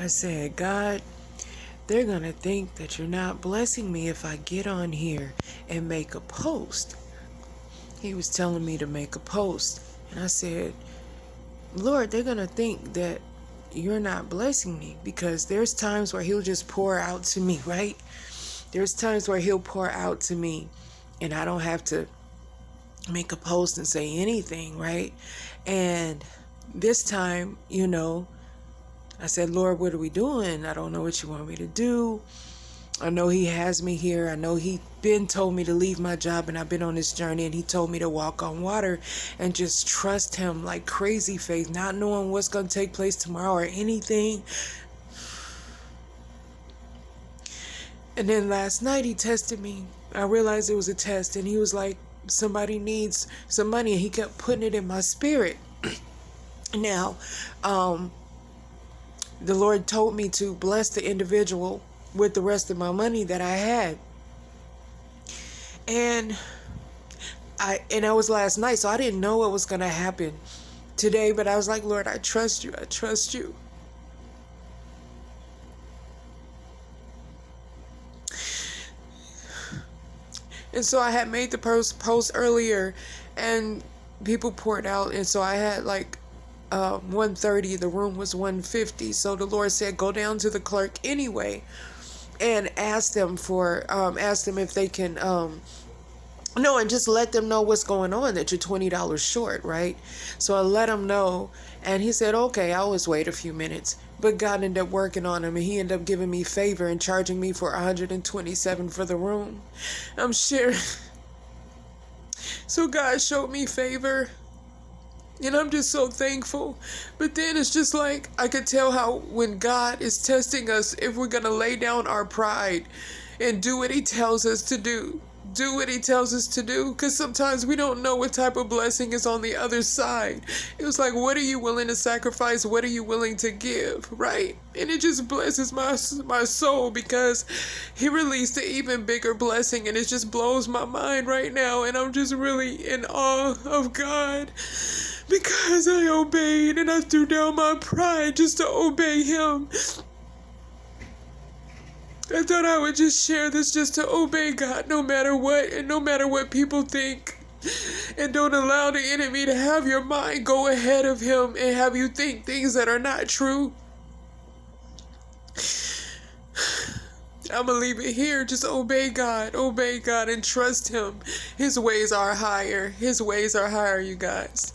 I said, God, they're going to think that you're not blessing me if I get on here and make a post. He was telling me to make a post. And I said, Lord, they're going to think that you're not blessing me, because there's times where he'll just pour out to me, right? There's times where he'll pour out to me and I don't have to make a post and say anything, right? And this time, I said, Lord, what are we doing? I don't know what you want me to do. I know he has me here. I know he been told me to leave my job, and I've been on this journey, and he told me to walk on water and just trust him like crazy faith, not knowing what's going to take place tomorrow or anything. And then last night he tested me. I realized it was a test, and he was like, somebody needs some money, and he kept putting it in my spirit. Now, the Lord told me to bless the individual with the rest of my money that I had. And that was last night, so I didn't know what was going to happen today, but I was like, Lord, I trust you. I trust you. And so I had made the post earlier, and people poured out, and so I had 130. The room was 150. So the Lord said, go down to the clerk anyway and ask them if they can and just let them know what's going on, that you're $20 short, right? So I let him know, and he said, okay, I'll always wait a few minutes. But God ended up working on him, and he ended up giving me favor and charging me for $127 for the room. I'm sure. So God showed me favor, and I'm just so thankful. But then it's just like, I could tell how when God is testing us, if we're going to lay down our pride and do what he tells us to do. Do what he tells us to do, because sometimes we don't know what type of blessing is on the other side. It was like, what are you willing to sacrifice? What are you willing to give, right? And it just blesses my soul, because he released an even bigger blessing, and it just blows my mind right now. And I'm just really in awe of God, because I obeyed and I threw down my pride just to obey him. I thought I would just share this, just to obey God no matter what, and no matter what people think. And don't allow the enemy to have your mind go ahead of him and have you think things that are not true. I'm going to leave it here. Just obey God, and trust him. His ways are higher. His ways are higher, you guys.